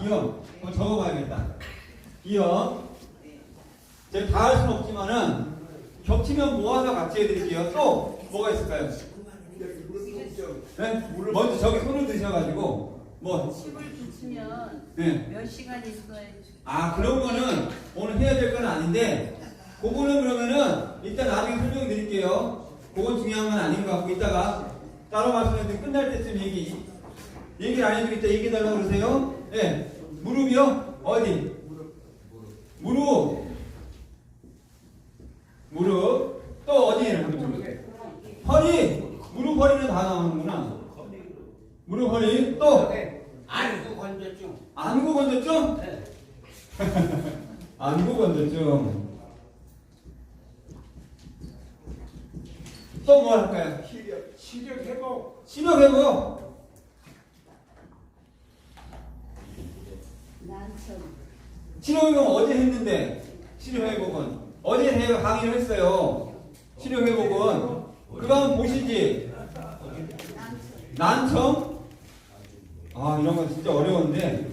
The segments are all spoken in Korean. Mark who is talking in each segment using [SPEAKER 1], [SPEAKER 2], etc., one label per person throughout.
[SPEAKER 1] 비염. 그거 적어봐야겠다. 비염. 제가 다 할 수는 없지만은 겹치면 모아서 같이 해드릴게요. 또 뭐가 있을까요? 네? 먼저 저기 손을 드셔가지고 뭐
[SPEAKER 2] 침을 붙이면
[SPEAKER 1] 네.
[SPEAKER 2] 몇 시간 있어야
[SPEAKER 1] 아 그런 거는 오늘 해야 될 건 아닌데 그거는 그러면은 일단 나중에 설명 드릴게요. 그건 중요한 건 아닌 것 같고 이따가 따로 말씀드리면 끝날 때쯤 얘기를 안 해주겠다 얘기해달라고 그러세요? 네. 무릎이요? 어디? 무릎 또 어디에는? 허리 무릎 허리는 다 나오는구나. 무릎 허리 또
[SPEAKER 3] 안구 건조증.
[SPEAKER 1] 안구 건조증?
[SPEAKER 3] 네.
[SPEAKER 1] 안구 건조증. 또 뭐 할까요?
[SPEAKER 3] 시력 회복.
[SPEAKER 1] 시력 회복.
[SPEAKER 2] 난처.
[SPEAKER 1] 시력 회복은 어제 했는데 시력 회복은 어제 강의를 했어요. 시력 회복은 그거 한번 보시지. 난청? 아 이런 건 진짜 어려운데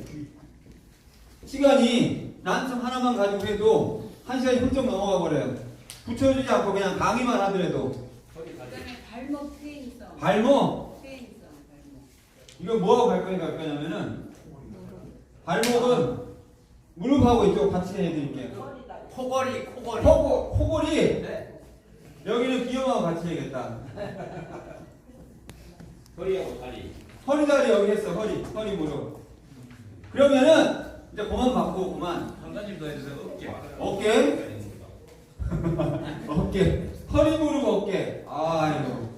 [SPEAKER 1] 시간이 난청 하나만 가지고 해도 1시간이 훌쩍 넘어가 버려요. 붙여주지 않고 그냥 강의만 하더라도.
[SPEAKER 2] 그다음에 발목 퇴행성.
[SPEAKER 1] 발목?
[SPEAKER 2] 퇴행성 발목.
[SPEAKER 1] 이거 뭐하고 갈 거냐면은 발목은 무릎하고 이쪽 같이 해드릴게요.
[SPEAKER 3] 코골이.
[SPEAKER 1] 코골이
[SPEAKER 3] 네.
[SPEAKER 1] 여기는 비염하고 같이 해야겠다.
[SPEAKER 3] 허리하고 다리.
[SPEAKER 1] 허리 다리 여기 했어. 허리 무릎. 그러면은 이제 그만 바꾸고 그만.
[SPEAKER 3] 장관님도 해주세요.
[SPEAKER 1] 어깨. 어깨. 허리 무릎 어깨. 아이고.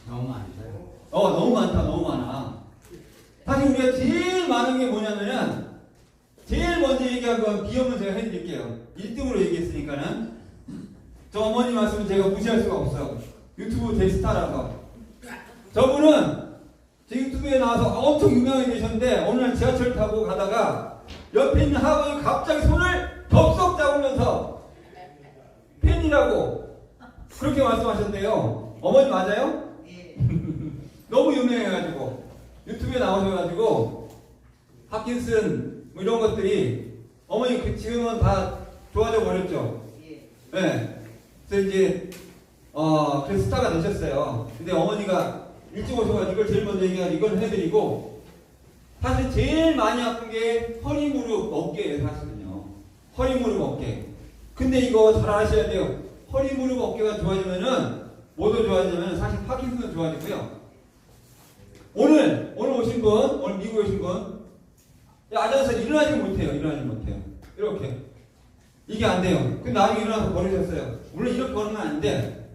[SPEAKER 3] 너무 많아요.
[SPEAKER 1] 너무 많다. 너무 많아. 사실 우리가 제일 많은 게 뭐냐면은 제일 먼저 얘기한 건 비염은 제가 해드릴게요. 1등으로 얘기했으니까는 저 어머니 말씀은 제가 무시할 수가 없어요. 유튜브 대스타라서. 저분은 제 유튜브에 나와서 엄청 유명하게 되셨는데 어느 날 지하철 타고 가다가 옆에 있는 할아버지 갑자기 손을 덥석 잡으면서 팬이라고 그렇게 말씀하셨는데요. 어머니 맞아요?
[SPEAKER 2] 예.
[SPEAKER 1] 너무 유명해가지고 유튜브에 나오셔가지고 파킨슨 뭐 이런 것들이 어머니 지금은 다 좋아져 버렸죠.
[SPEAKER 2] 예.
[SPEAKER 1] 네. 그래서 이제 그래서 스타가 되셨어요. 근데 어머니가 일찍 오셔가지고 이걸 제일 먼저 얘기해가지고 이걸 해드리고 사실 제일 많이 아픈 게 허리 무릎 어깨예요. 사실은요. 허리 무릎 어깨. 근데 이거 잘 아셔야 돼요. 허리 무릎 어깨가 좋아지면은 뭐도 좋아지냐면 사실 파킨슨도 좋아지고요. 오늘 오신 분, 오늘 미국에 오신 분 앉아서 일어나지 못해요. 이렇게 이게 안 돼요. 근데 나중에 일어나서 걸으셨어요. 물론 이렇게 걸으면 안 돼.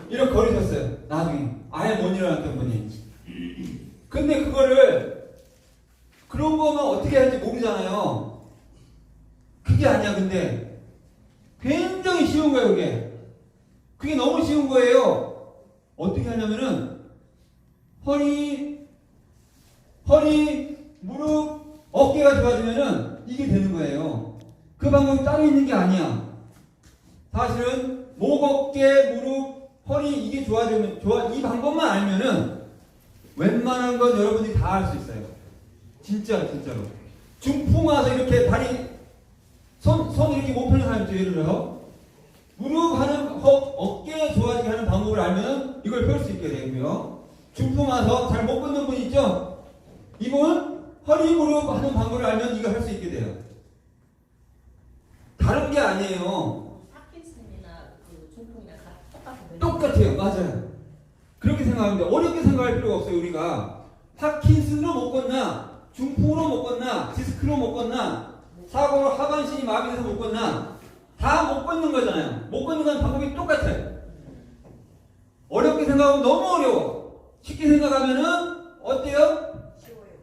[SPEAKER 1] 이렇게 걸으셨어요. 나중에 아예 못 일어났던 분이. 근데 그런 거면 어떻게 할지 모르잖아요. 그게 아니야. 근데 굉장히 쉬운 거예요. 그게 너무 쉬운 거예요. 어떻게 하냐면은 허리, 무릎, 어깨가 좋아지면은 이게 되는 거예요. 그 방법이 따로 있는 게 아니야. 사실은 목, 어깨, 무릎, 허리 이게 좋아지면 이 방법만 알면은 웬만한 건 여러분들이 다 할 수 있어요. 진짜로. 중풍 와서 이렇게 다리 손 이렇게 못 펴는 사람 있죠. 예를 들어 무릎 하는 어깨 좋아지게 하는 방법을 알면 이걸 펼 수 있게 되고요. 중풍 와서 잘 못 걷는 분 있죠? 이분 허리 무릎 하는 방법을 알면 이거 할 수 있게 돼요. 다른 게 아니에요.
[SPEAKER 2] 파킨슨이나 그 중풍이나 똑같아요.
[SPEAKER 1] 똑같아요. 맞아요. 그렇게 생각하는데 어렵게 생각할 필요가 없어요. 우리가 파킨슨으로 못 걷나, 중풍으로 못 걷나, 디스크로 못 걷나, 사고로 하반신이 마비돼서 못 걷나, 다 못 걷는 거잖아요. 못 걷는 건 방법이 똑같아요. 어렵게 생각하면 너무 어려워. 쉽게 생각하면은 어때요?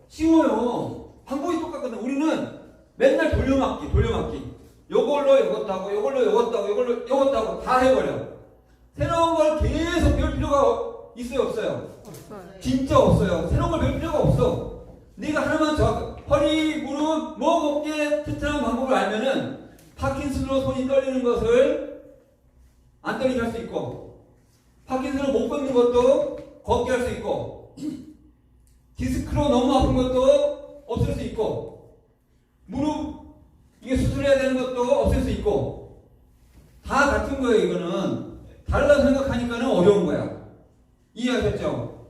[SPEAKER 1] 쉬워요. 방법이 똑같거든. 우리는 맨날 돌려막기. 요걸로 요것도 하고, 요것도 하고 다 해버려. 새로운 걸 계속 배울 필요가 있어요, 없어요? 진짜 없어요. 새로운 걸 배울 필요가 없어. 네가 하나만 허리, 무릎, 목, 어깨 튼튼한 방법을 알면은 파킨슨으로 손이 떨리는 것을 안 떨리게 할 수 있고, 파킨슨으로 못 걷는 것도 걷게 할 수 있고, 디스크로 너무 아픈 것도 없을 수 있고, 무릎 이게 수술해야 되는 것도 없을 수 있고, 다 같은 거예요. 이거는 다르다고 생각하니까는 어려운 거야. 이해하셨죠?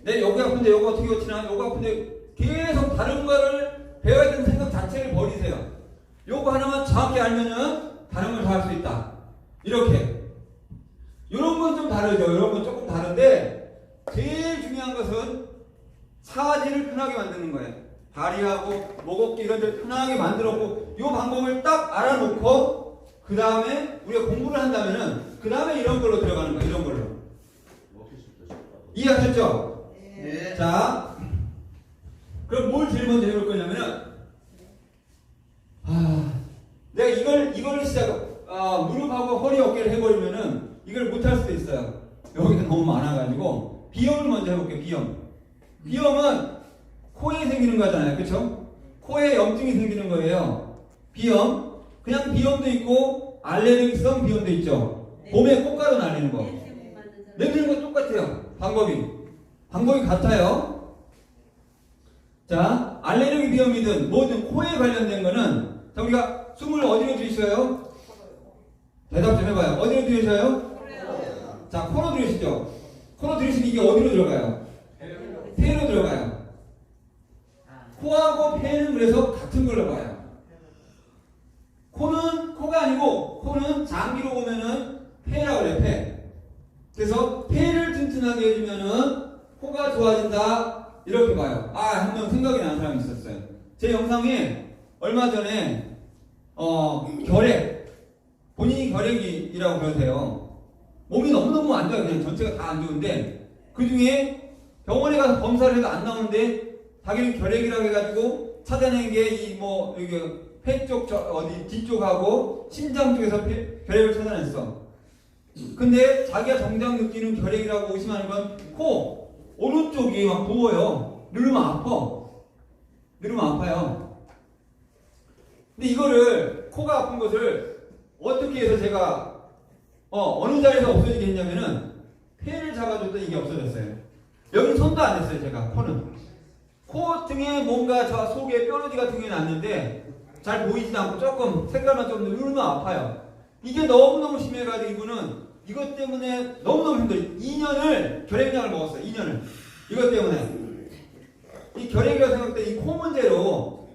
[SPEAKER 1] 내 여기 아픈데 여기 어떻게 고치나, 여기 아픈데 계속 다른 거를 배워야 되는 생각 자체를 버리세요. 요거 하나만 정확히 알면은 다른 걸 다 할 수 있다. 이렇게. 요런 건 좀 다르죠. 요런 건 조금 다른데 제일 중요한 것은 사지를 편하게 만드는 거예요. 다리하고 목 어깨 이런 데를 편하게 만들었고, 요 방법을 딱 알아놓고 그 다음에 우리가 공부를 한다면은 그 다음에 이런 걸로 들어가는 거예요. 이런 걸로. 이해하셨죠?
[SPEAKER 3] 네.
[SPEAKER 1] 자, 그럼 뭘 제일 먼저 해볼 거냐면은, 내가 이걸 무릎하고 허리 어깨를 해버리면은 이걸 못할 수도 있어요. 여기가 너무 많아가지고 비염을 먼저 해볼게요. 비염은 코에 생기는 거잖아요. 그쵸? 코에 염증이 생기는 거예요. 비염. 그냥 비염도 있고 알레르기성 비염도 있죠. 봄에 꽃가루 날리는 거. 내리는 거 똑같아요. 방법이 같아요. 자, 알레르기 비염이든 뭐든 코에 관련된 거는, 자, 우리가 숨을 어디로 들이쉬어요? 대답 좀 해봐요. 어디로 들이쉬어요? 자, 코로 들이쉬죠. 코로 들이쉬면 이게 어디로 들어가요? 폐로 들어가요. 코하고 폐는 그래서 같은 걸로 봐요. 코는 코가 아니고, 코는 장기로 보면은 폐라고 그래요. 폐. 그래서 폐를 튼튼하게 해주면은 코가 좋아진다, 이렇게 봐요. 한 명 생각이 나는 사람이 있었어요. 제 영상에 얼마 전에 결핵, 본인이 결핵이라고 그러세요. 몸이 너무너무 안 좋아요. 그냥 전체가 다 안 좋은데 그 중에 병원에 가서 검사를 해도 안 나오는데 자기는 결핵이라고 해가지고 찾아낸 게 여기 폐 쪽 어디 뒤쪽하고 심장 쪽에서 결핵을 찾아냈어. 근데 자기가 정작 느끼는 결핵이라고 의심하는 건 코 오른쪽이 막 부어요. 누르면 아파요. 근데 이거를, 코가 아픈 것을 어떻게 해서 제가 어느 자리에서 없어지게 했냐면은 폐를 잡아줬더니 이게 없어졌어요. 여기 손도 안 댔어요. 제가 코는. 코 등에 뭔가 저 속에 뾰루지 같은 게 났는데 잘 보이지도 않고 조금 색깔만 좀 누르면 아파요. 이게 너무너무 심해가지고 이분은 이것 때문에 너무너무 힘들어요. 2년을 결핵약을 먹었어요. 2년을. 이것 때문에. 이 결핵이라고 생각할 때 이 코 문제로.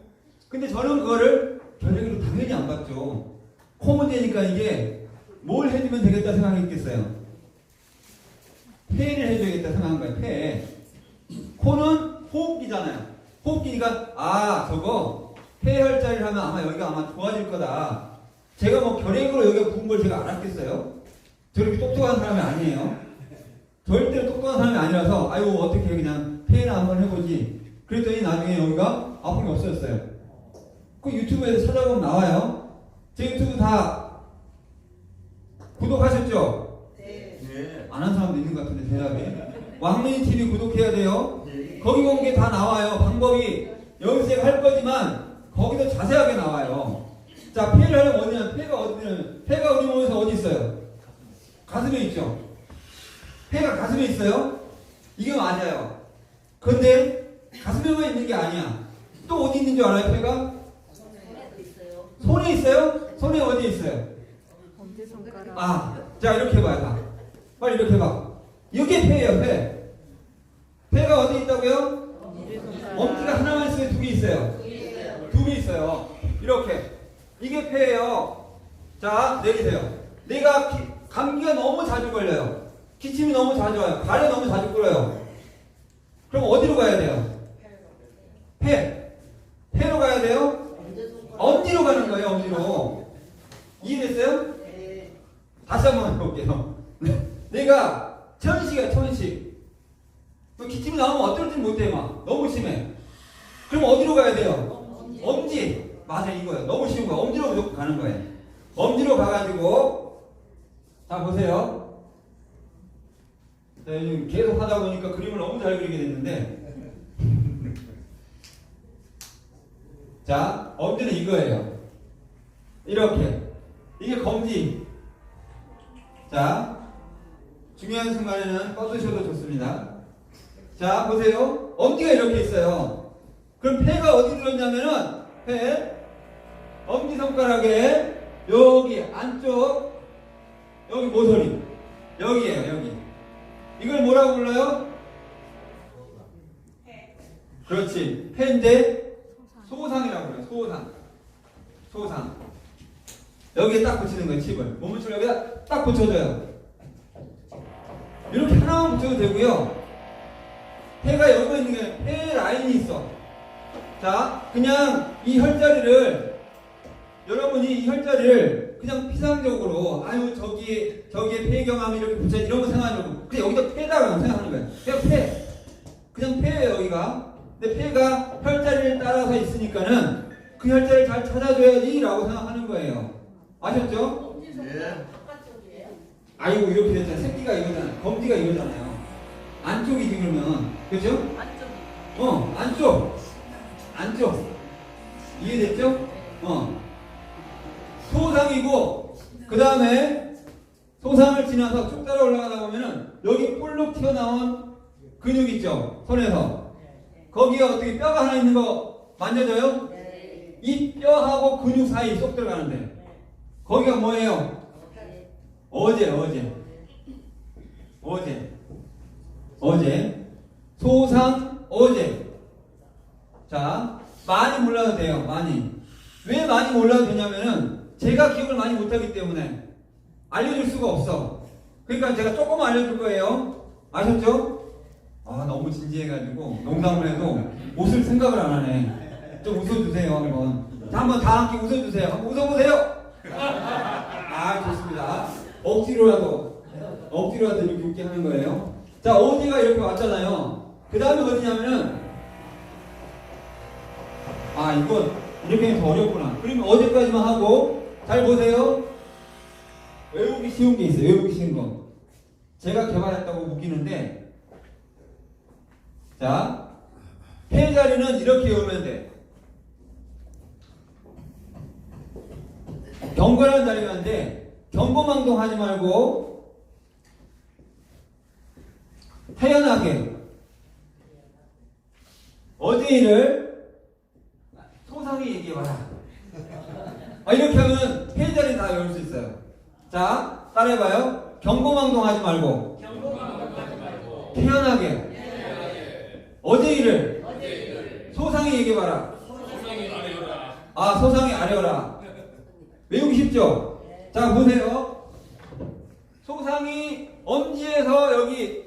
[SPEAKER 1] 근데 저는 그거를 결핵으로 당연히 안 봤죠. 코 문제니까 이게 뭘 해주면 되겠다 생각했겠어요. 폐를 해줘야겠다 생각한 거예요. 폐. 코는 호흡기잖아요. 호흡기니까 저거 폐혈자리를 하면 아마 여기가 아마 좋아질 거다. 제가 뭐 결핵으로 여기가 부은 걸 제가 알았겠어요? 저렇게 똑똑한 사람이 아니에요. 절대로 똑똑한 사람이 아니라서 어떻게 그냥 폐나 한번 해보지. 그랬더니 나중에 여기가 아픈 게 없어졌어요. 그 유튜브에서 찾아보면 나와요. 제 유튜브 다 구독하셨죠?
[SPEAKER 3] 네.
[SPEAKER 1] 안 한 사람도 있는 것 같은데 대답이. 왕민이 TV 구독해야 돼요.
[SPEAKER 3] 네.
[SPEAKER 1] 거기 보면 게 다 나와요. 방법이 여기서 제가 할 거지만 거기도 자세하게 나와요. 자, 폐를 하려면 어디냐? 폐가 우리 몸에서 어디 있어요? 가슴에 있죠. 폐가 가슴에 있어요. 이게 맞아요. 근데 가슴에만 있는 게 아니야. 또 어디 있는 줄 알아요? 폐가? 손에 있어요? 손에 어디 있어요? 자, 이렇게 해봐요. 다. 빨리 이렇게 해봐. 이게 폐예요. 폐가 어디 있다고요? 엄지가 하나만 있어요? 두 개 있어요? 두 개 있어요. 이렇게. 이게 폐예요. 자, 내리세요. 내가 감기가 너무 자주 걸려요. 기침이 너무 자주 와요. 가래 너무 자주 끓어요. 그럼 어디로 가야 돼요? 폐로 가야 돼요? 엄지로 가는 거예요. 엄지로. 이해됐어요? 다시 한번 해볼게요. 내가 천식. 기침이 나오면 어떨지 못해. 막 너무 심해. 그럼 어디로 가야 돼요? 엄지. 맞아, 이거예요. 너무 쉬운 거야. 엄지로 무조건 가는 거예요. 엄지로 가가지고, 자, 보세요. 자, 요즘 계속 하다 보니까 그림을 너무 잘 그리게 됐는데. 자, 엄지는 이거예요. 이렇게. 이게 검지. 자, 중요한 순간에는 뻗으셔도 좋습니다. 자, 보세요. 엄지가 이렇게 있어요. 그럼 폐가 어디 들었냐면은 폐 엄지손가락에 여기 안쪽 여기 모서리 여기에요. 여기 이걸 뭐라고 불러요? 그렇지. 폐인데 소상이라고 그래요. 소상 여기에 딱 붙이는 거예요. 칩을 몸을 여기다 딱 붙여줘요. 이렇게 하나만 붙여도 되고요. 폐가 여기 있는 게 폐 라인이 있어. 자, 그냥 이 혈자리를 여러분이 이 혈자리를 그냥 피상적으로 아유 저기에 폐경암이 이렇게 붙여 이런 거 생각하지 말고 그냥 여기다 폐다라고 생각하는 거예요. 그냥 폐예요 여기가. 근데 폐가 혈자리를 따라서 있으니까는 그 혈자리를 잘 찾아줘야지라고 생각하는 거예요. 아셨죠?
[SPEAKER 2] 엄지손가락 바깥쪽이에요.
[SPEAKER 1] 아이고 이렇게 됐잖아. 새끼가 이거잖아요. 검지가 이거잖아요. 안쪽이지 그러면 그죠?
[SPEAKER 2] 안쪽이.
[SPEAKER 1] 안쪽 이해됐죠? 소상이고 그 다음에 소상을 지나서 쭉 따라 올라가다 보면은 여기 볼록 튀어나온 근육 있죠? 손에서 거기에 어떻게 뼈가 하나 있는 거 만져져요?
[SPEAKER 2] 네.
[SPEAKER 1] 이 뼈하고 근육 사이 쏙 들어가는데 거기가 뭐예요? 어제 소상 어제. 자, 많이 몰라도 돼요. 왜 많이 몰라도 되냐면은 제가 기억을 많이 못하기 때문에 알려줄 수가 없어. 그러니까 제가 조금만 알려줄 거예요. 아셨죠? 아, 너무 진지해가지고 농담을 해도 웃을 생각을 안 하네. 좀 웃어주세요 한번. 자, 한번 다 함께 웃어주세요. 한번 웃어보세요. 아, 좋습니다. 억지로라도 이렇게 웃게 하는 거예요. 자, 어디가 이렇게 왔잖아요. 그 다음에 어디냐면은 아, 이건 이렇게 하면 더 어렵구나. 그러면 어디까지만 하고 잘 보세요. 외우기 쉬운 게 있어요. 외우기 쉬운 거. 제가 개발했다고 웃기는데 자, 폐 자리는 이렇게 외우면 돼. 경건한 자리인데 경고망동 하지 말고 태연하게 어제 일을 소상히 얘기해봐라. 이렇게 하면 폐 자리 다 외울 수 있어요. 자, 따라해봐요. 경고망동 하지 말고 태연하게 어제 일을 소상히 얘기해봐라. 아, 소상히 아뢰어라. 외우기 쉽죠? 자, 보세요. 소상이 엄지에서 여기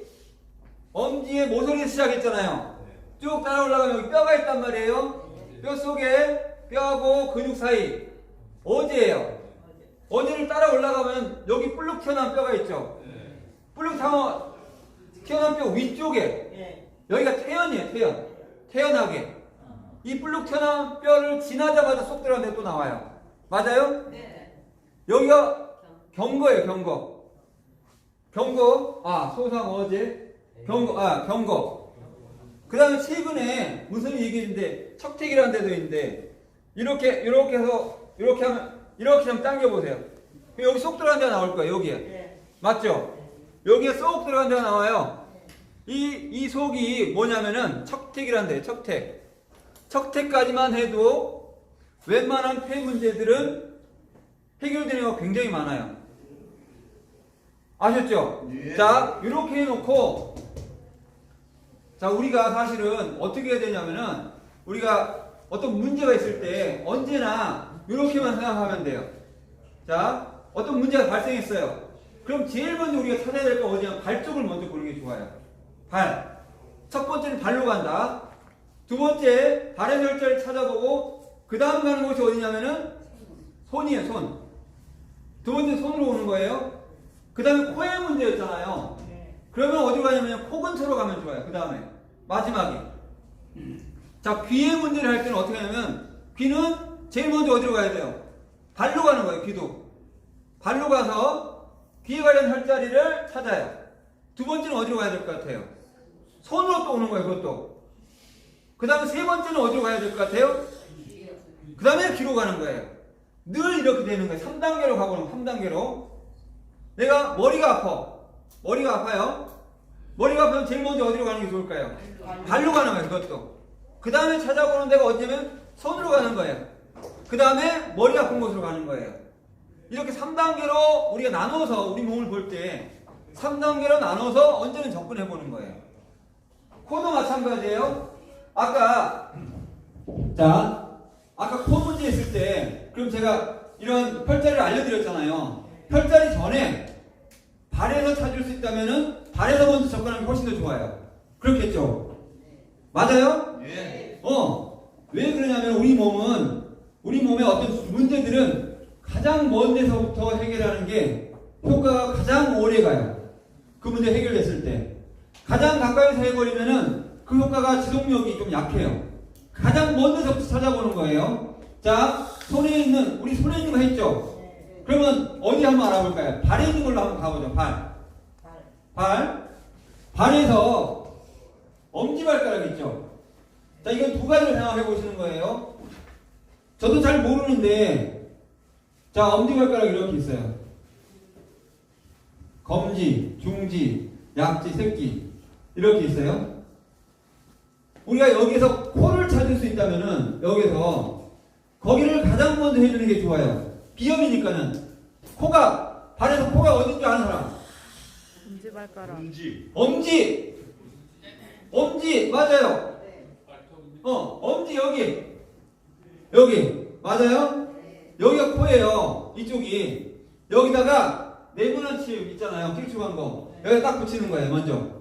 [SPEAKER 1] 엄지의 모서리에서 시작했잖아요. 쭉 따라 올라가면 여기 뼈가 있단 말이에요. 뼈 속에 뼈하고 근육 사이 어제예요. 어제를 따라 올라가면 여기 불룩 튀어나온 뼈가 있죠. 불룩 튀어나온 뼈 위쪽에 여기가 태연이에요. 태연하게 이 불룩 튀어나온 뼈를 지나자마자 쏙 들어가는데 또 나와요. 맞아요?
[SPEAKER 2] 네.
[SPEAKER 1] 여기가 경거예요. 경거. 아, 소상 어제 경거. 그 다음에 최근에 무슨 얘기인데 척택이라는 데도 있는데 이렇게 해서 이렇게 하면 당겨보세요. 여기 쏙 들어간 데가 나올 거예요. 여기에.
[SPEAKER 2] 네.
[SPEAKER 1] 맞죠? 여기에 쏙 들어간 데가 나와요. 이 속이 뭐냐면은 척택이라는 데예요. 척택까지만 해도 웬만한 폐 문제들은 해결되는 경우가 굉장히 많아요. 아셨죠?
[SPEAKER 3] 예.
[SPEAKER 1] 자, 이렇게 해놓고 자, 우리가 사실은 어떻게 해야 되냐면은 우리가 어떤 문제가 있을 때 언제나 이렇게만 생각하면 돼요. 자, 어떤 문제가 발생했어요. 그럼 제일 먼저 우리가 찾아야 될 건 어디냐면 발 쪽을 먼저 보는 게 좋아요. 발. 첫 번째는 발로 간다. 두 번째 발의 혈자를 찾아보고 그 다음 가는 곳이 어디냐면은 손이에요. 손. 두 번째 손으로 오는 거예요. 그 다음에 코의 문제였잖아요. 그러면 어디로 가냐면 코 근처로 가면 좋아요. 그 다음에 마지막에 자, 귀의 문제를 할 때는 어떻게 하냐면 귀는 제일 먼저 어디로 가야 돼요? 발로 가는 거예요. 귀도 발로 가서 귀에 관련 혈자리를 찾아요. 두 번째는 어디로 가야 될 것 같아요? 손으로 또 오는 거예요. 그것도 그 다음에 세 번째는 어디로 가야 될 것 같아요? 그 다음에 귀로 가는 거예요. 늘 이렇게 되는 거예요. 3단계로 가보는 거예요. 3단계로 내가 머리가 아파요. 머리가 아프면 제일 먼저 어디로 가는 게 좋을까요? 발로 가는 거예요. 그것도. 그 다음에 찾아보는 데가 어디냐면 손으로 가는 거예요. 그 다음에 머리 아픈 곳으로 가는 거예요. 이렇게 3단계로 우리가 나눠서 우리 몸을 볼 때 3단계로 나눠서 언제는 접근해 보는 거예요. 코도 마찬가지예요. 아까 코 문제 있을 때 그럼 제가 이런 펼자리를 알려드렸잖아요. 펼자리 전에 발에서 찾을 수 있다면은 발에서 먼저 접근하는 게 훨씬 더 좋아요. 그렇겠죠? 맞아요?
[SPEAKER 3] 예.
[SPEAKER 1] 왜 그러냐면 우리 몸의 어떤 문제들은 가장 먼 데서부터 해결하는 게 효과가 가장 오래 가요. 그 문제 해결됐을 때. 가장 가까이서 해버리면은 그 효과가 지속력이 좀 약해요. 가장 먼 데서부터 찾아보는 거예요. 자, 우리 손에 있는 거 했죠? 그러면 어디 한번 알아볼까요? 발에 있는 걸로 한번 가보죠. 발에서 엄지발가락 있죠? 자, 이건 두 가지를 생각해 보시는 거예요. 저도 잘 모르는데, 자, 엄지발가락 이렇게 있어요. 검지, 중지, 약지, 새끼. 이렇게 있어요. 우리가 여기서 코를 찾을 수 있다면은, 여기서, 거기를 가장 먼저 해주는 게 좋아요. 비염이니까는. 발에서 코가 어딘지 아는 사람?
[SPEAKER 2] 엄지발가락.
[SPEAKER 1] 엄지, 맞아요. 엄지 여기, 맞아요? 여기가 코예요. 이쪽이. 여기다가 네모난 칩 있잖아요. 길쭉한 거. 여기 딱 붙이는 거예요, 먼저.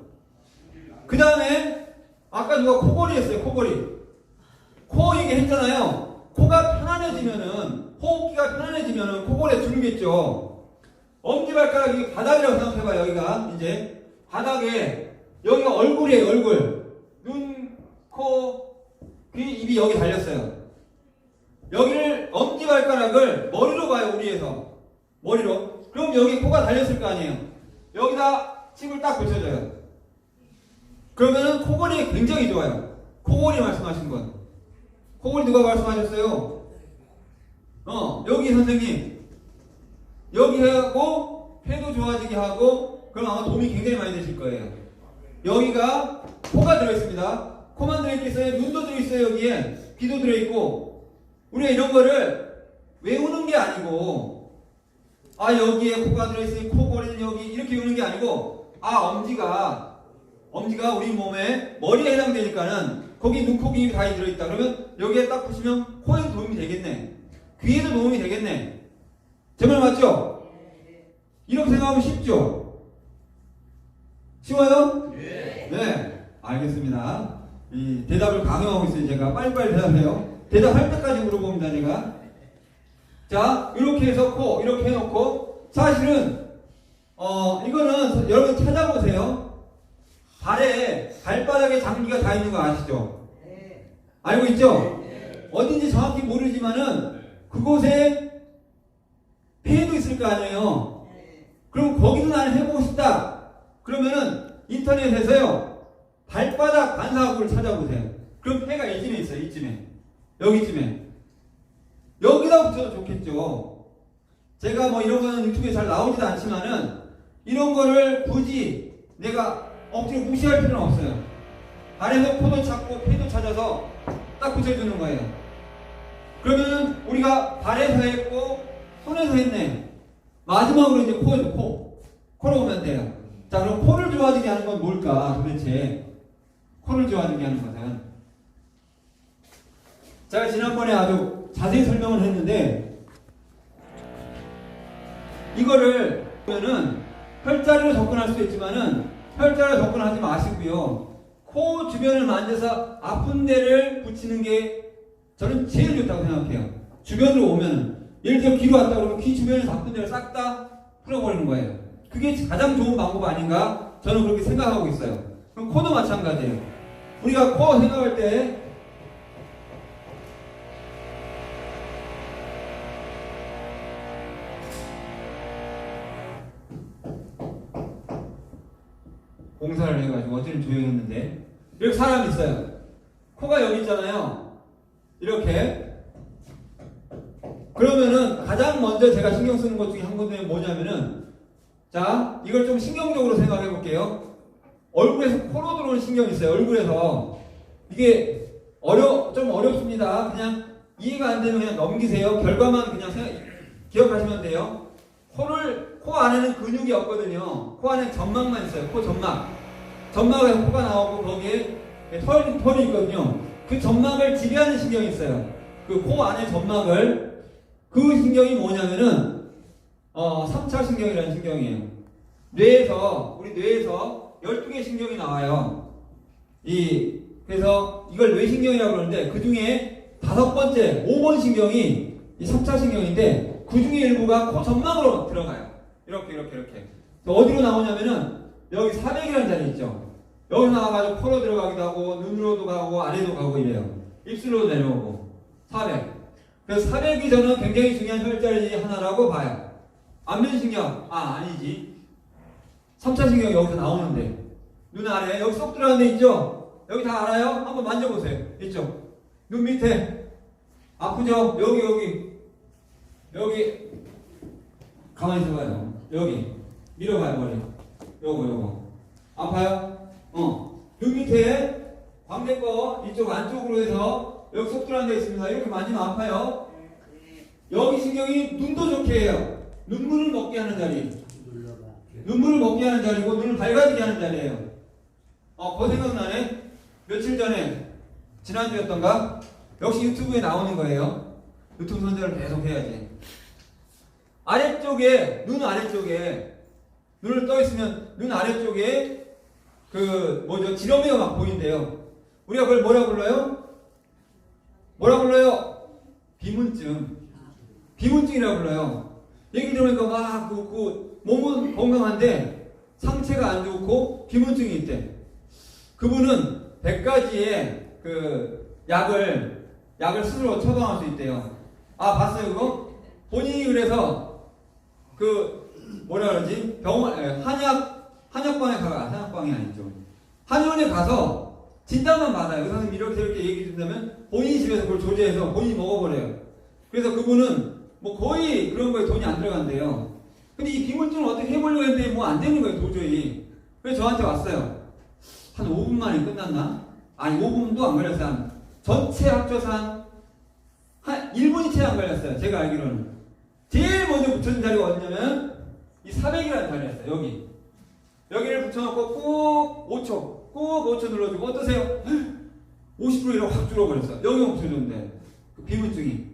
[SPEAKER 1] 그 다음에, 아까 누가 코골이 했어요, 코골이. 코 얘기했잖아요. 코가 편안해지면은, 호흡기가 편안해지면은 코골이에 줄겠죠. 엄지발가락이 바닥이라고 생각해봐요, 여기가. 이제. 바닥에, 여기가 얼굴이에요, 얼굴. 눈, 코, 귀, 입이 여기 달렸어요. 여기를, 엄지발가락을 머리로 봐요, 우리에서. 머리로. 그럼 여기 코가 달렸을 거 아니에요. 여기다 칩을 딱 붙여줘요. 그러면은 코골이에 굉장히 좋아요. 코골이 말씀하신 건. 코골이 누가 말씀하셨어요? 여기 선생님. 여기 하고, 폐도 좋아지게 하고, 그럼 아마 도움이 굉장히 많이 되실 거예요. 여기가 코가 들어있습니다. 코만 들어있겠어요? 눈도 들어있어요, 여기에. 귀도 들어있고. 우리가 이런 거를 외우는 게 아니고, 여기에 코가 들어있으니 코골이는 여기, 이렇게 외우는 게 아니고, 엄지가 우리 몸에 머리에 해당되니까는, 거기 눈, 코, 귀 다 들어있다. 그러면 여기에 딱 보시면 코에도 도움이 되겠네. 귀에도 도움이 되겠네. 제 말 맞죠? 이렇게 생각하면 쉽죠? 쉬워요? 네. 알겠습니다. 이 대답을 강요하고 있어요, 제가. 빨리빨리 대답해요. 대답할 때까지 물어봅니다, 제가. 자, 이렇게 해서 코, 이렇게 해놓고, 사실은, 이거는 여러분 찾아보세요. 발바닥에 장기가 다 있는 거 아시죠? 알고 있죠? 어딘지 정확히 모르지만은, 그곳에 폐도 있을 거 아니에요? 그럼 거기도 나는 해보고 싶다. 그러면은, 인터넷에서요, 발바닥 반사구를 찾아보세요. 그럼 폐가 이쯤에 있어요, 이쯤에. 여기쯤에. 여기다 붙여도 좋겠죠. 제가 뭐 이런 거는 유튜브에 잘 나오지도 않지만은, 이런 거를 굳이 내가 억지로 무시할 필요는 없어요. 발에서 코도 찾고 폐도 찾아서 딱 붙여주는 거예요. 그러면은 우리가 발에서 했고, 손에서 했네. 마지막으로 이제 코로 오면 돼요. 자, 그럼 코를 좋아지게 하는 건 뭘까, 도대체? 코를 좋아지게 하는 것은. 제가 지난번에 아주 자세히 설명을 했는데, 이거를 보면은 혈자리로 접근할 수도 있지만은, 혈자리로 접근하지 마시고요. 코 주변을 만져서 아픈 데를 붙이는 게 저는 제일 좋다고 생각해요. 주변으로 오면은. 예를 들어 귀로 왔다 그러면 귀 주변에서 아픈 데를 싹 다 풀어버리는 거예요. 그게 가장 좋은 방법 아닌가? 저는 그렇게 생각하고 있어요. 그럼 코도 마찬가지예요. 우리가 코 생각할 때 공사를 해가지고 어제는 조용했는데 이렇게 사람이 있어요. 코가 여기 있잖아요. 이렇게. 그러면은 가장 먼저 제가 신경 쓰는 것 중에 한 군데 뭐냐면은, 자, 이걸 좀 신경적으로 생각해 볼게요. 얼굴에서 코로 들어오는 신경이 있어요. 얼굴에서. 이게 좀 어렵습니다. 그냥 이해가 안 되면 그냥 넘기세요. 결과만 그냥 기억하시면 돼요. 코 안에는 근육이 없거든요. 코 안에 점막만 있어요. 코 점막. 점막에서 코가 나오고 거기에 털이 있거든요. 그 점막을 지배하는 신경이 있어요. 그 코 안에 점막을. 그 신경이 뭐냐면은 3차 신경이라는 신경이에요. 우리 뇌에서 12개의 신경이 나와요. 그래서 이걸 뇌신경이라고 그러는데 그 중에 5번째, 5번 신경이 이 3차 신경인데 그 중에 일부가 코 점막으로 들어가요. 이렇게. 어디로 나오냐면은 여기 사백이라는 자리 있죠. 여기 나와가지고 코로 들어가기도 하고 눈으로도 가고 아래도 가고 이래요. 입술로도 내려오고 사백. 그래서 사백이 저는 굉장히 중요한 혈자리 하나라고 봐요. 안면신경 아니지. 3차 신경이 여기서 나오는데 눈 아래 여기 쏙 들어가는 데 있죠. 여기 다 알아요? 한번 만져보세요. 있죠. 눈 밑에 아프죠? 여기 가만히 있어봐요. 여기 밀어봐요 머리. 요거 아파요? 눈 밑에 광대뼈 이쪽 안쪽으로 해서 여기 속 들어간 데 있습니다. 이렇게 만지면 아파요. 여기 신경이 눈도 좋게 해요. 눈물을 먹게 하는 자리. 눈물을 먹게 하는 자리고 눈을 밝아지게 하는 자리예요. 그거 생각나네? 며칠 전에 지난주였던가? 역시 유튜브에 나오는 거예요. 유튜브 선전을 계속 해야지. 아래쪽에 눈을 떠 있으면 눈 아래쪽에 지렁이가 막 보인대요. 우리가 그걸 뭐라 불러요? 비문증이라고 불러요. 얘기 들으니까 막 몸은 건강한데 상체가 안 좋고 비문증이 있대. 그분은 100가지의 약을 스스로 처방할 수 있대요. 봤어요 그거? 본인이 그래서 한약방이 아니죠. 한의원에 가서 진단만 받아요. 의사 선생님이 이렇게 얘기 준다면 본인이 집에서 그걸 조제해서 본인이 먹어버려요. 그래서 그분은 거의 그런 거에 돈이 안 들어간대요. 근데 이 비문증을 어떻게 해보려고 했는데 안 되는 거예요 도저히. 그래서 저한테 왔어요. 한 5분 만에 끝났나? 5분도 안 걸렸어요. 전체 합쳐서 한 1분이 채 안 걸렸어요. 제가 알기로는. 제일 먼저 붙여준 자리가 어디냐면 이 사백이라는 자리였어요. 여기를 붙여놓고 꾹 5초 눌러주고 어떠세요? 50% 이렇게 확 줄어버렸어요. 여기가 붙여줬는데 그 비문증이.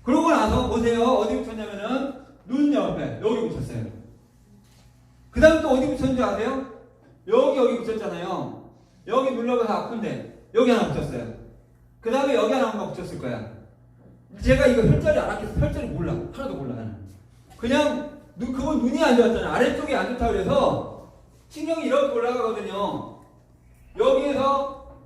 [SPEAKER 1] 그러고 나서 보세요. 어디 붙였냐면은 눈 옆에 여기 붙였어요. 그 다음 또 어디 붙였는지 아세요? 여기 붙였잖아요. 여기 눌러봐서 아픈데 여기 하나 붙였어요. 그 다음에 여기 하나 붙였을 거야. 제가 이거 혈자리 알았겠어. 혈자리 몰라. 하나도 몰라 나는. 그냥 그건 눈이 안 좋았잖아요. 아래쪽이 안 좋다고 그래서 신경이 이렇게 올라가거든요. 여기에서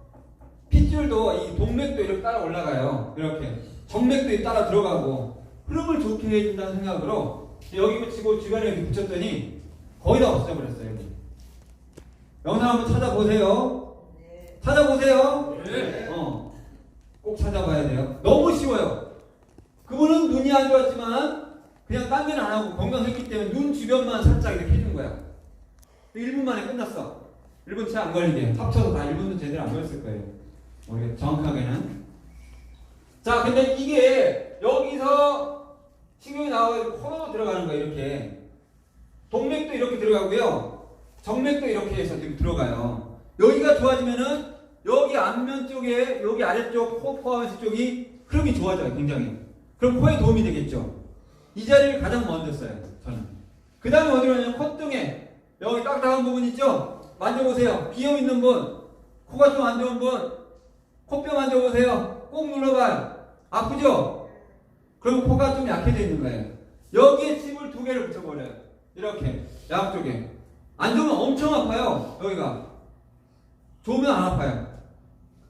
[SPEAKER 1] 핏줄도 이 동맥도 이렇게 따라 올라가요. 이렇게 정맥도 따라 들어가고 흐름을 좋게 해준다는 생각으로 여기 붙이고 주변에 이렇게 붙였더니 거의 다 없어져버렸어요. 여기. 영상 한번 찾아보세요.
[SPEAKER 4] 네.
[SPEAKER 1] 찾아보세요.
[SPEAKER 3] 네.
[SPEAKER 1] 꼭 찾아봐야 돼요. 너무 쉬워요. 그분은 눈이 안 좋았지만 그냥 딴 데는 안 하고 건강했기 때문에 눈 주변만 살짝 이렇게 해준 거야. 1분 만에 끝났어. 1분 채 안 걸리게. 합쳐서 다 1분도 제대로 안 걸렸을 거예요. 정확하게는. 자, 근데 이게 여기서 신경이 나와서 코로 들어가는 거예요. 이렇게. 동맥도 이렇게 들어가고요. 정맥도 이렇게 해서 지금 들어가요. 여기가 좋아지면은 여기 안면 쪽에 여기 아래쪽 코 포함해서 쪽이 흐름이 좋아져요. 굉장히. 그럼 코에 도움이 되겠죠. 이 자리를 가장 먼저 써요. 저는. 그 다음에 어디로 가냐면 콧등에 여기 딱딱한 부분 있죠? 만져보세요. 비염 있는 분, 코가 좀 안 좋은 분, 코뼈 만져보세요. 꼭 눌러봐요. 아프죠? 그럼 코가 좀 약해져 있는 거예요. 여기에 칩을 2개를 붙여버려요. 이렇게 양쪽에. 안 좋으면 엄청 아파요. 여기가. 좋으면 안 아파요.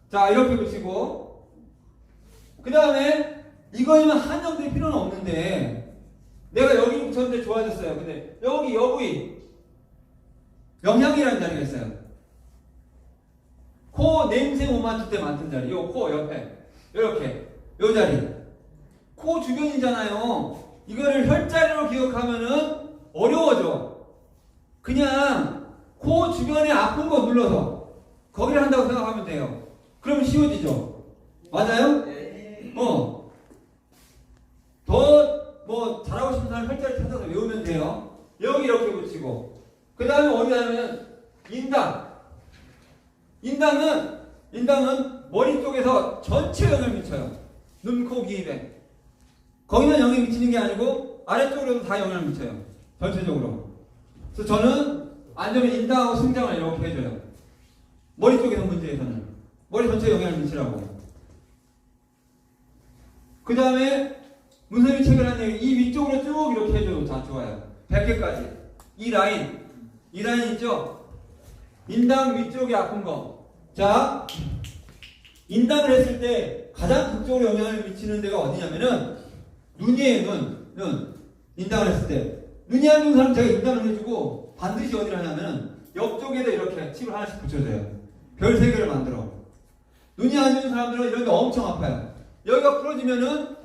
[SPEAKER 1] 자, 이렇게 붙이고 그 다음에 이거에만 한정될 필요는 없는데 내가 여기 붙였는데 좋아졌어요. 근데 여기 영향이라는 자리가 있어요. 코 냄새 못 맡을 때 맡은 자리. 요 코 옆에 이렇게 요 자리. 코 주변이잖아요. 이거를 혈자리로 기억하면은 어려워져. 그냥 코 주변에 아픈 거 눌러서 거기를 한다고 생각하면 돼요. 그러면 쉬워지죠. 맞아요? 더 뭐 잘하고 싶은 사람 혈자를 찾아서 외우면 돼요. 여기 이렇게 붙이고 그 다음에 어디 하면 인당. 인당은 머리 쪽에서 전체 영향을 미쳐요. 눈, 코, 귀, 입에. 거기만 영향을 미치는 게 아니고 아래쪽으로도 다 영향을 미쳐요. 전체적으로. 그래서 저는 안 되면 인당하고 승장을 이렇게 해줘요. 머리 쪽에서 문제에서는. 머리 전체에 영향을 미치라고. 그 다음에 문선생님이 체결한 얘기, 이 위쪽으로 쭉 이렇게 해줘도 다 좋아요. 100개까지. 이 라인 있죠? 인당 위쪽에 아픈 거. 자, 인당을 했을 때 가장 극적으로 영향을 미치는 데가 어디냐면은 눈이에요. 눈. 인당을 했을 때 눈이 안 좋은 사람 제가 인당을 해주고 반드시 어디를 하냐면은 옆쪽에도 이렇게 칩을 하나씩 붙여줘요. 별 3개를 만들어. 눈이 안 좋은 사람들은 이런 게 엄청 아파요. 여기가 풀어지면은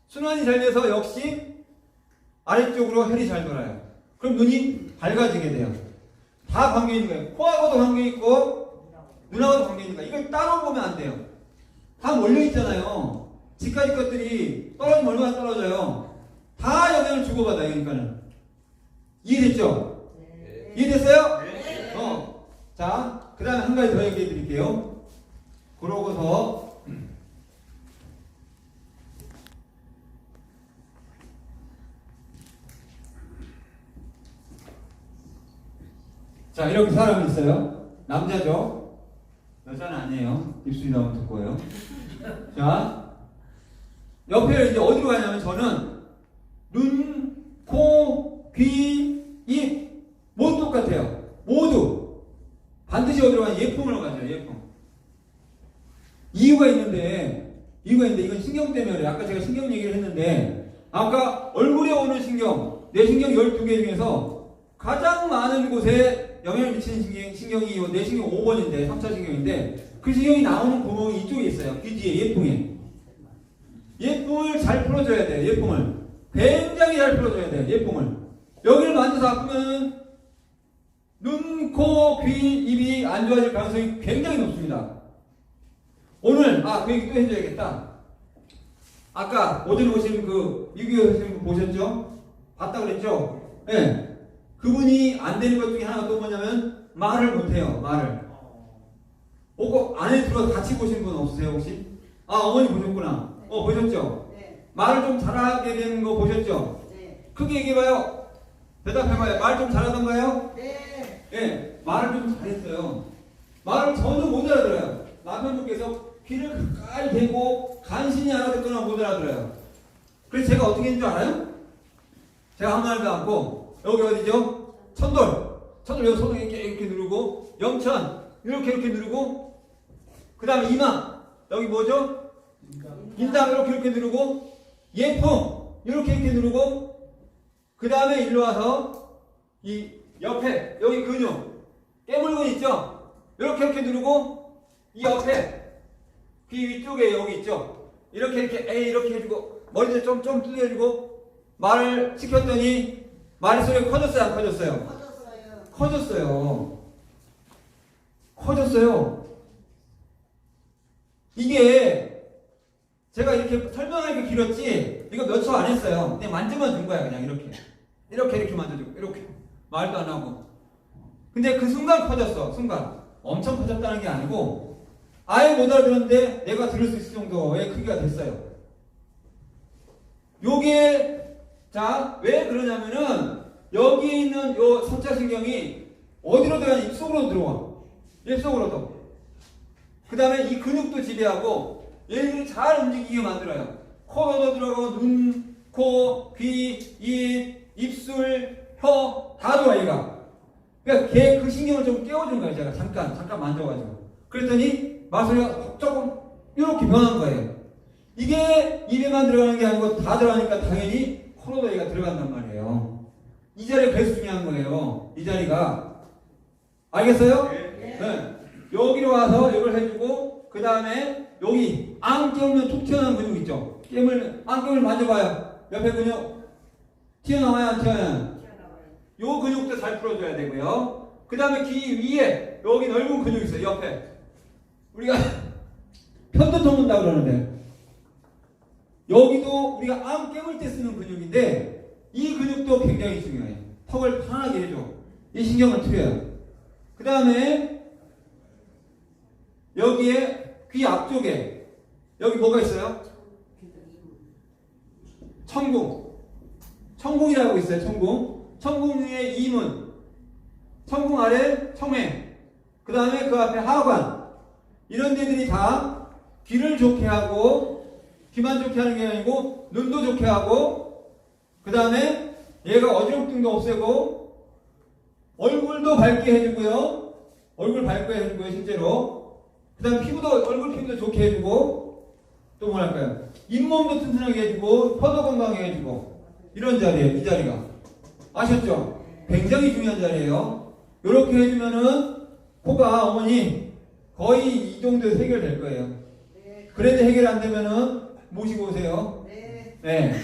[SPEAKER 1] 순환이 잘 돼서 역시 아래쪽으로 혈이 잘 돌아요. 그럼 눈이 밝아지게 돼요. 다 관계 있는 거예요. 코하고도 관계 있고 눈하고도 관계 있는 거예요. 이걸 따로 보면 안 돼요. 다 몰려 있잖아요. 지금까지 것들이 떨어지면 얼마나 떨어져요. 다 영향을 주고받아요. 그러니까는 이해됐죠?
[SPEAKER 3] 네.
[SPEAKER 1] 이해됐어요?
[SPEAKER 3] 네.
[SPEAKER 1] 자, 그 다음에 한 가지 더 얘기해 드릴게요. 그러고서 자, 이렇게 사람이 있어요. 남자죠? 여자는 아니에요. 입술이 너무 두꺼워요. 자, 옆에 이제 어디로 가냐면 저는 눈, 코, 귀, 입 모두 똑같아요. 모두 반드시 어디로 가냐? 예품으로 가죠. 예품. 이유가 있는데 이건 신경 때문에 그래요. 아까 제가 신경 얘기를 했는데 아까 얼굴에 오는 신경, 뇌신경 12개 중에서 가장 많은 곳에 영향을 미치는 신경이 뇌신경 5번인데 3차 신경인데 그 신경이 나오는 구멍이 이쪽에 있어요. 귀 뒤에 예품에. 예품을 잘 풀어줘야 돼요. 예품을 굉장히 잘 풀어줘야 돼요. 예품을 여기를 만져서 아프면 눈, 코, 귀, 입이 안 좋아질 가능성이 굉장히 높습니다. 오늘 그 얘기 또 해줘야겠다. 아까 오전에 오신 그 이규호 선생님 보셨죠? 봤다 그랬죠? 예. 네. 그분이 안 되는 것 중에 하나가 또 뭐냐면 말을 못해요. 말을. 안에 들어서 같이 보신 분 없으세요 혹시? 어머니 보셨구나. 보셨죠?
[SPEAKER 4] 네.
[SPEAKER 1] 말을 좀 잘하게 되는 거 보셨죠?
[SPEAKER 4] 네.
[SPEAKER 1] 크게 얘기해봐요. 대답해봐요. 말 좀 잘하던가요?
[SPEAKER 4] 네.
[SPEAKER 1] 예, 말을 좀 잘했어요. 말을 전혀 못 알아들어요. 남편분께서 귀를 가까이 대고 간신히 알아듣거나 못 알아들어요. 그래서 제가 어떻게 했는 줄 알아요? 제가 한 말도 않고 여기 어디죠? 천돌 여기 손을 이렇게 누르고 영천 이렇게 누르고 그 다음에 이마 여기 뭐죠? 인당 이렇게 누르고 예품 이렇게 누르고 그 다음에 일로 와서 이 옆에 여기 근육 깨물근 있죠? 이렇게 누르고 이 옆에 귀 위쪽에 여기 있죠? 이렇게 이렇게 해주고 머리를 좀 두드려주고 말을 시켰더니 말 소리가 커졌어요? 안 커졌어요? 커졌어요. 이게 제가 이렇게 설명하기가 길었지 이거 몇 초 안 했어요. 그냥 만져만 준 거야. 그냥 이렇게 만져주고 이렇게 말도 안 하고 근데 그 순간 커졌어. 순간 엄청 커졌다는 게 아니고 아예 못 알아들었는데 내가 들을 수 있을 정도의 크기가 됐어요. 요게 자 왜 그러냐면은 여기 있는 요 선차신경이 어디로 들어가냐? 입속으로 들어와. 입속으로도. 그 다음에 이 근육도 지배하고 얘들이 잘 움직이게 만들어요. 코로도 들어가고 눈, 코, 귀, 입, 입술, 혀 다 좋아 얘가. 그러니까 걔 그 신경을 좀 깨워준 거예요. 제가 잠깐 만져가지고. 그랬더니 마소리가 조금 이렇게 변한 거예요. 이게 입에만 들어가는 게 아니고 다 들어가니까 당연히 코로도 얘가 들어간단 말이에요. 이 자리가 그래서 중요한 거예요. 이 자리가. 알겠어요? 네. 여기로 와서 이걸 해주고 그 다음에 여기 안 깨우면 툭 튀어나온 근육 있죠? 안 깨우면 만져봐요. 옆에 근육 튀어나와요? 안 튀어나와요? 요 근육도 잘 풀어줘야 되고요. 그 다음에 귀 위에 여기 넓은 근육 있어요. 옆에 우리가 편두통 온다고 그러는데 여기도 우리가 암 깨물 때 쓰는 근육인데 이 근육도 굉장히 중요해요. 턱을 편하게 해줘. 이 신경을 틀어요. 그 다음에 여기에 귀 앞쪽에 여기 뭐가 있어요? 청궁. 청궁이라고 있어요. 청궁. 청궁 위에 이문. 청궁 아래 청해. 그 다음에 그 앞에 하관. 이런 데들이 다 귀를 좋게 하고 귀만 좋게 하는 게 아니고 눈도 좋게 하고 그 다음에 얘가 어지럽증도 없애고 얼굴도 밝게 해주고요. 얼굴 밝게 해주고요. 실제로. 그 다음에 피부도 얼굴 피부도 좋게 해주고 또 뭐랄까요? 잇몸도 튼튼하게 해주고 혀도 건강하게 해주고 이런 자리예요. 이 자리가. 아셨죠? 굉장히 중요한 자리예요. 이렇게 해주면은 코가 어머니 거의 이 정도에서 해결될 거예요. 그래도 해결 안 되면은 모시고 오세요. 네.